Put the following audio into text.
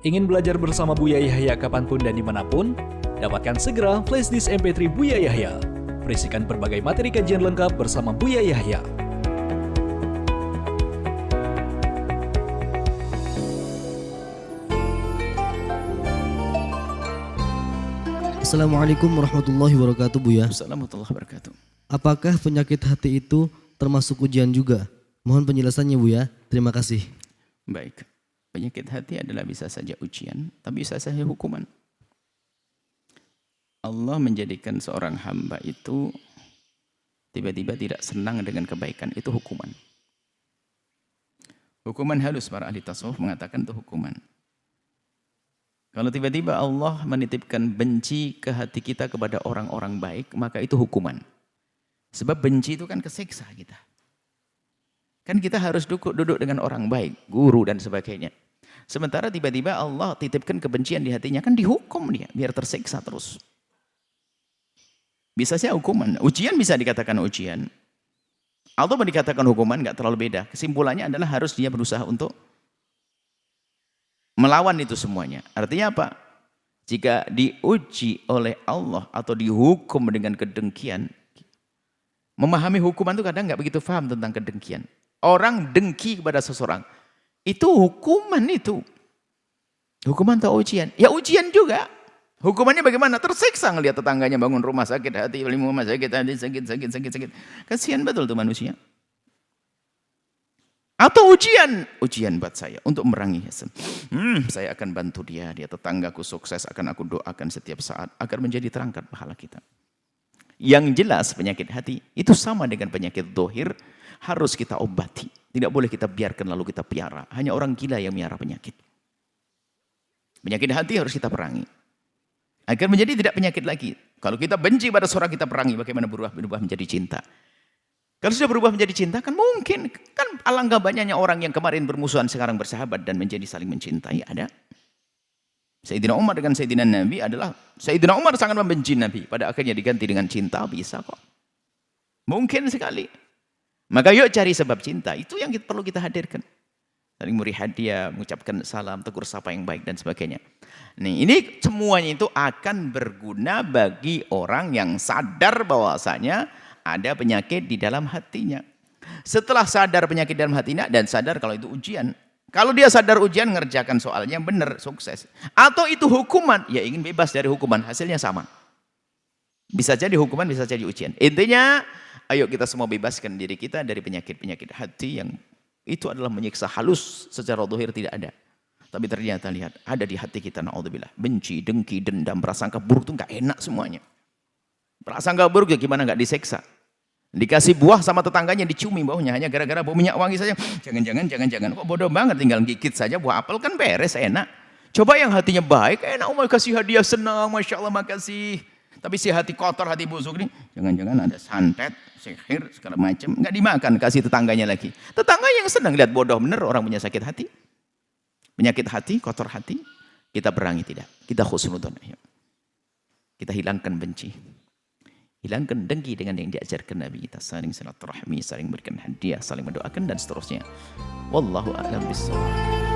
Ingin belajar bersama Buya Yahya kapanpun dan dimanapun? Dapatkan segera flashdisk MP3 Buya Yahya. Berisikan berbagai materi kajian lengkap bersama Buya Yahya. Assalamualaikum warahmatullahi wabarakatuh, Buya. Assalamualaikum warahmatullahi wabarakatuh. Apakah penyakit hati itu termasuk ujian juga? Mohon penjelasannya, Buya. Terima kasih. Baik, penyakit hati adalah bisa saja ujian, tapi bisa saja hukuman. Allah menjadikan seorang hamba itu tiba-tiba tidak senang dengan kebaikan, itu hukuman. Hukuman halus, para ahli tasawuf mengatakan itu hukuman. Kalau tiba-tiba Allah menitipkan benci ke hati kita kepada orang-orang baik, maka itu hukuman. Sebab benci itu kan kesiksa kita. Kan kita harus duduk dengan orang baik, guru dan sebagainya. Sementara tiba-tiba Allah titipkan kebencian di hatinya, kan dihukum dia, biar tersiksa terus. Bisa saja hukuman, ujian bisa dikatakan ujian. Atau dikatakan hukuman, nggak terlalu beda. Kesimpulannya adalah harus dia berusaha untuk melawan itu semuanya. Artinya apa? Jika diuji oleh Allah atau dihukum dengan kedengkian, memahami hukuman itu kadang nggak begitu paham tentang kedengkian. Orang dengki kepada seseorang, itu hukuman itu. Hukuman atau ujian? Ya ujian juga. Hukumannya bagaimana? Tersiksa ngelihat tetangganya bangun rumah sakit hati, rumah sakit hati, sakit. Kasihan betul tuh manusia. Atau ujian buat saya untuk merangi Hasan. Saya akan bantu dia tetanggaku sukses, akan aku doakan setiap saat agar menjadi terangkat pahala kita. Yang jelas penyakit hati itu sama dengan penyakit dohir, harus kita obati. Tidak boleh kita biarkan lalu kita piara. Hanya orang gila yang miara penyakit. Penyakit hati harus kita perangi. Agar menjadi tidak penyakit lagi. Kalau kita benci pada seorang kita perangi, bagaimana berubah menjadi cinta. Kalau sudah berubah menjadi cinta kan mungkin. Kan alangkah banyaknya orang yang kemarin bermusuhan sekarang bersahabat dan menjadi saling mencintai. Ada. Sayyidina Umar dengan Sayyidina Nabi adalah, Sayyidina Umar sangat membenci Nabi. Pada akhirnya diganti dengan cinta, bisa kok. Mungkin sekali. Maka yuk cari sebab cinta. Itu yang perlu kita hadirkan. Saling memberi hadiah, mengucapkan salam, tegur sapa yang baik dan sebagainya. Nih, ini semuanya itu akan berguna bagi orang yang sadar bahwasanya ada penyakit di dalam hatinya. Setelah sadar penyakit dalam hatinya dan sadar kalau itu ujian. Kalau dia sadar ujian, ngerjakan soalnya benar, sukses. Atau itu hukuman, ya ingin bebas dari hukuman, hasilnya sama. Bisa jadi hukuman, bisa jadi ujian. Intinya, ayo kita semua bebaskan diri kita dari penyakit-penyakit hati yang itu adalah menyiksa halus, secara zahir tidak ada. Tapi ternyata lihat, ada di hati kita, na'udzubillah. Benci, dengki, dendam, prasangka buruk itu nggak enak semuanya. Prasangka buruk ya gimana nggak diseksa. Dikasih buah sama tetangganya diciumi baunya hanya gara-gara bau minyak wangi saja. Jangan. Kok bodoh banget tinggal gigit saja buah apel kan beres enak. Coba yang hatinya baik, enak umar kasih hadiah senang, masya Allah makasih. Tapi si hati kotor, hati busuk ini, jangan-jangan ada santet, sihir, segala macam. Nggak dimakan, kasih tetangganya lagi. Tetangga yang senang lihat bodoh bener orang punya sakit hati. Penyakit hati, kotor hati, kita perangi tidak. Kita khusnudzon. Kita hilangkan benci. Hilangkan dengki dengan yang diajarkan Nabi kita. Saling silaturahmi, saling berikan hadiah, saling mendoakan dan seterusnya. Wallahu a'lam bishawab.